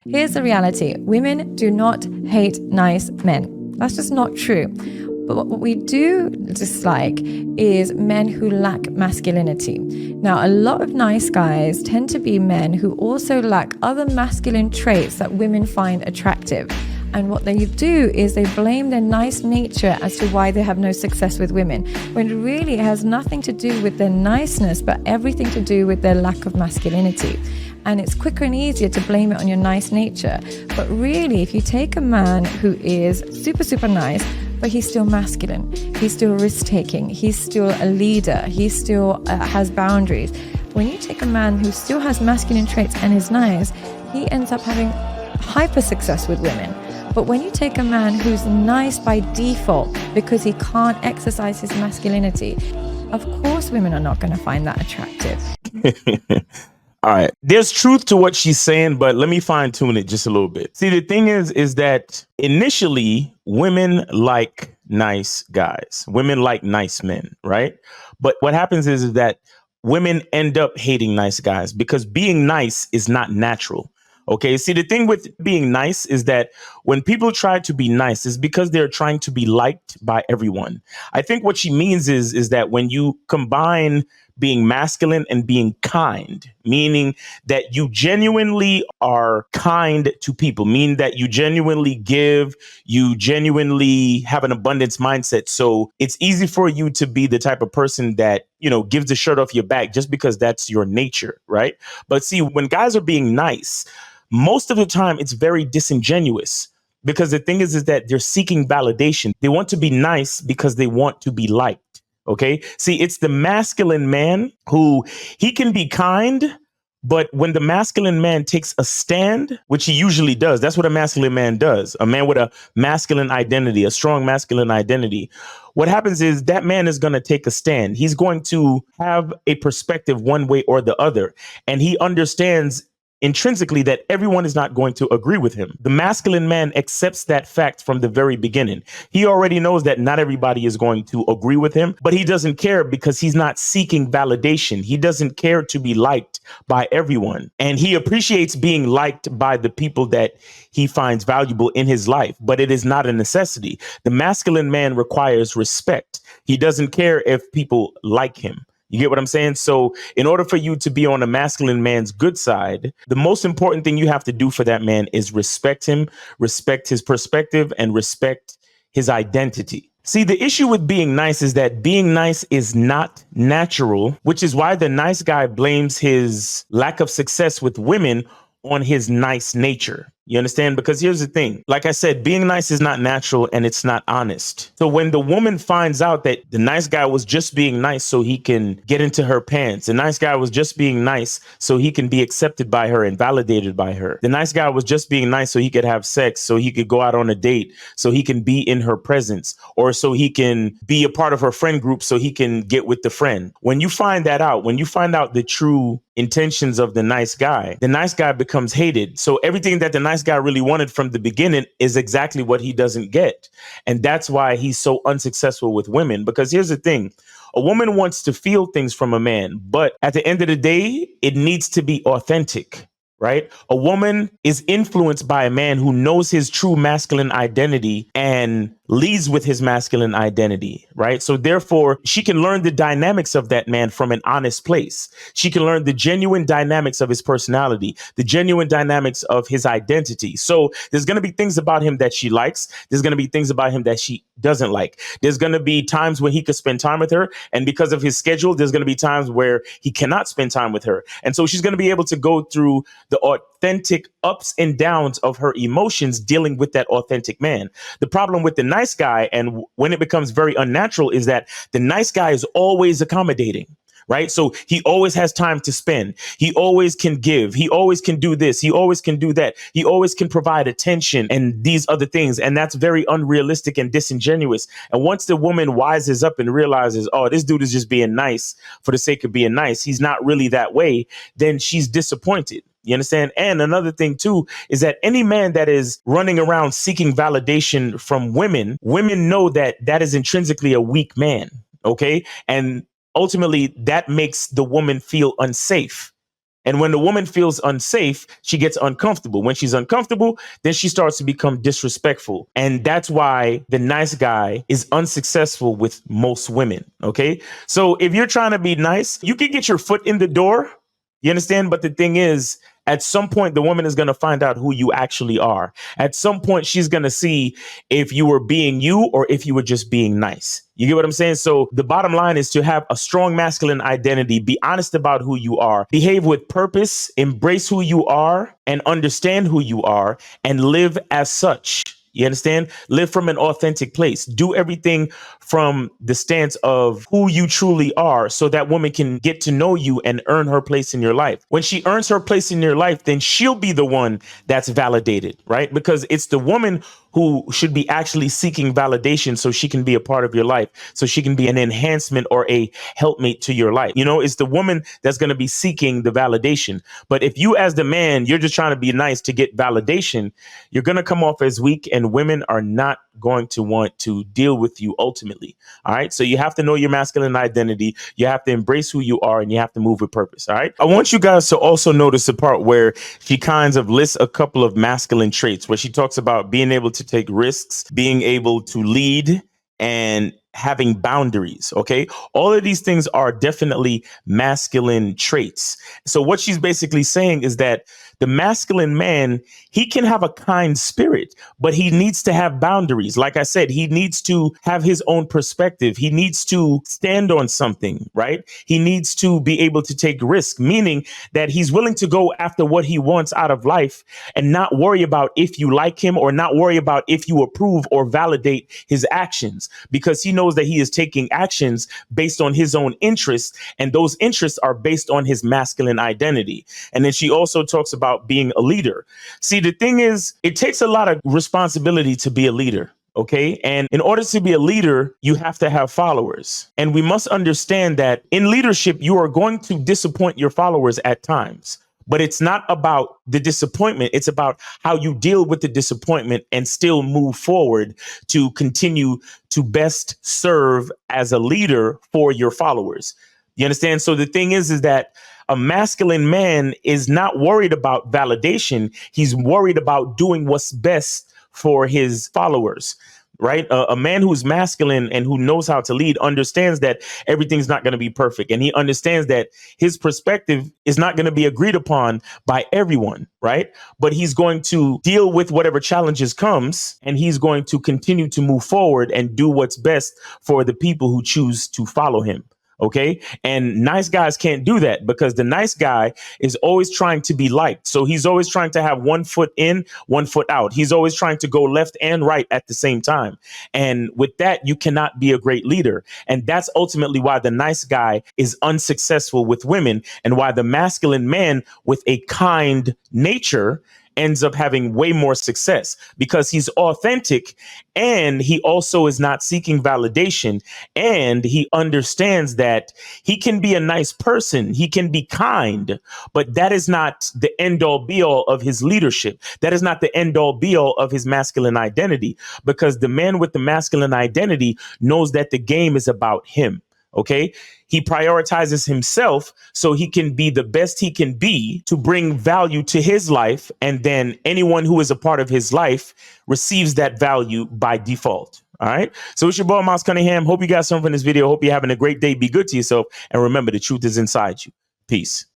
Here's the reality. Women do not hate nice men. That's just not true. But what we do dislike is men who lack masculinity. Now, a lot of nice guys tend to be men who also lack other masculine traits that women find attractive. And what they do is they blame their nice nature as to why they have no success with women, when really it has nothing to do with their niceness, but everything to do with their lack of masculinity. And it's quicker and easier to blame it on your nice nature. But really, if you take a man who is super, super nice, but he's still masculine, he's still risk-taking, he's still a leader, he still has boundaries. When you take a man who still has masculine traits and is nice, he ends up having hyper success with women. But when you take a man who's nice by default because he can't exercise his masculinity, of course women are not going to find that attractive. All right. There's truth to what she's saying, but let me fine tune it just a little bit. See, the thing is that initially women like nice guys. Women like nice men, right? But what happens is that women end up hating nice guys because being nice is not natural. Okay. See, the thing with being nice is that when people try to be nice, it's because they're trying to be liked by everyone. I think what she means is that when you combine being masculine and being kind, meaning that you genuinely are kind to people, meaning that you genuinely give, you genuinely have an abundance mindset. So it's easy for you to be the type of person that, you know, gives the shirt off your back just because that's your nature, right? But see, when guys are being nice, most of the time it's very disingenuous. Because the thing is that they're seeking validation. They want to be nice because they want to be liked. OK, see, it's the masculine man who he can be kind. But when the masculine man takes a stand, which he usually does, that's what a masculine man does. A man with a masculine identity, a strong masculine identity. What happens is that man is going to take a stand. He's going to have a perspective one way or the other. And he understands intrinsically that everyone is not going to agree with him. The masculine man accepts that fact from the very beginning. He already knows that not everybody is going to agree with him, but he doesn't care because he's not seeking validation. He doesn't care to be liked by everyone. And he appreciates being liked by the people that he finds valuable in his life, but it is not a necessity. The masculine man requires respect. He doesn't care if people like him. You get what I'm saying? So in order for you to be on a masculine man's good side, the most important thing you have to do for that man is respect him, respect his perspective, and respect his identity. See, the issue with being nice is that being nice is not natural, which is why the nice guy blames his lack of success with women on his nice nature. You understand? Because here's the thing. Like I said, being nice is not natural and it's not honest. So when the woman finds out that the nice guy was just being nice so he can get into her pants, the nice guy was just being nice so he can be accepted by her and validated by her. The nice guy was just being nice so he could have sex, so he could go out on a date, so he can be in her presence, or so he can be a part of her friend group so he can get with the friend. When you find that out, when you find out the true intentions of the nice guy becomes hated. So everything that the nice guy really wanted from the beginning is exactly what he doesn't get. And that's why he's so unsuccessful with women. Because here's the thing. A woman wants to feel things from a man, but at the end of the day, it needs to be authentic. Right? A woman is influenced by a man who knows his true masculine identity and leads with his masculine identity. Right? So therefore, she can learn the dynamics of that man from an honest place. She can learn the genuine dynamics of his personality, the genuine dynamics of his identity. So there's going to be things about him that she likes. There's going to be things about him that she doesn't like. There's going to be times when he could spend time with her. And because of his schedule, there's going to be times where he cannot spend time with her. And so she's going to be able to go through the authentic ups and downs of her emotions dealing with that authentic man. The problem with the nice guy, and when it becomes very unnatural, is that the nice guy is always accommodating. Right. So he always has time to spend. He always can give. He always can do this. He always can do that. He always can provide attention and these other things. And that's very unrealistic and disingenuous. And once the woman wises up and realizes, oh, this dude is just being nice for the sake of being nice, he's not really that way, then she's disappointed. You understand? And another thing, too, is that any man that is running around seeking validation from women know that that is intrinsically a weak man. OK, and ultimately, that makes the woman feel unsafe. And when the woman feels unsafe, she gets uncomfortable. When she's uncomfortable, then she starts to become disrespectful. And that's why the nice guy is unsuccessful with most women. Okay. So if you're trying to be nice, you can get your foot in the door. You understand? But the thing is, at some point, the woman is going to find out who you actually are. At some point, she's going to see if you were being you or if you were just being nice. You get what I'm saying? So the bottom line is to have a strong masculine identity, be honest about who you are, behave with purpose, embrace who you are and understand who you are and live as such. You understand? Live from an authentic place. Do everything from the stance of who you truly are so that woman can get to know you and earn her place in your life. When she earns her place in your life, then she'll be the one that's validated, right? Because it's the woman who should be actually seeking validation so she can be a part of your life, so she can be an enhancement or a helpmate to your life. You know, it's the woman that's going to be seeking the validation. But if you as the man, you're just trying to be nice to get validation, you're going to come off as weak and women are not going to want to deal with you ultimately. All right. So you have to know your masculine identity. You have to embrace who you are and you have to move with purpose. All right. I want you guys to also notice the part where she kind of lists a couple of masculine traits where she talks about being able to take risks, being able to lead and having boundaries. OK, all of these things are definitely masculine traits. So what she's basically saying is that the masculine man, he can have a kind spirit, but he needs to have boundaries. Like I said, he needs to have his own perspective. He needs to stand on something, right? He needs to be able to take risk, meaning that he's willing to go after what he wants out of life and not worry about if you like him or not worry about if you approve or validate his actions, because he knows that he is taking actions based on his own interests. And those interests are based on his masculine identity. And then she also talks about being a leader. See, the thing is, it takes a lot of responsibility to be a leader. OK, and in order to be a leader, you have to have followers. And we must understand that in leadership, you are going to disappoint your followers at times. But it's not about the disappointment. It's about how you deal with the disappointment and still move forward to continue to best serve as a leader for your followers. You understand? So the thing is that a masculine man is not worried about validation. He's worried about doing what's best for his followers. Right. A man who's masculine and who knows how to lead understands that everything's not going to be perfect. And he understands that his perspective is not going to be agreed upon by everyone. Right. But he's going to deal with whatever challenges comes and he's going to continue to move forward and do what's best for the people who choose to follow him. OK, and nice guys can't do that because the nice guy is always trying to be liked. So he's always trying to have one foot in, one foot out. He's always trying to go left and right at the same time. And with that, you cannot be a great leader. And that's ultimately why the nice guy is unsuccessful with women and why the masculine man with a kind nature ends up having way more success because he's authentic and he also is not seeking validation. And he understands that he can be a nice person. He can be kind, but that is not the end all be all of his leadership. That is not the end all be all of his masculine identity, because the man with the masculine identity knows that the game is about him. OK, he prioritizes himself so he can be the best he can be to bring value to his life. And then anyone who is a part of his life receives that value by default. All right. So it's your boy, Miles Cunningham. Hope you got something from this video. Hope you're having a great day. Be good to yourself. And remember, the truth is inside you. Peace.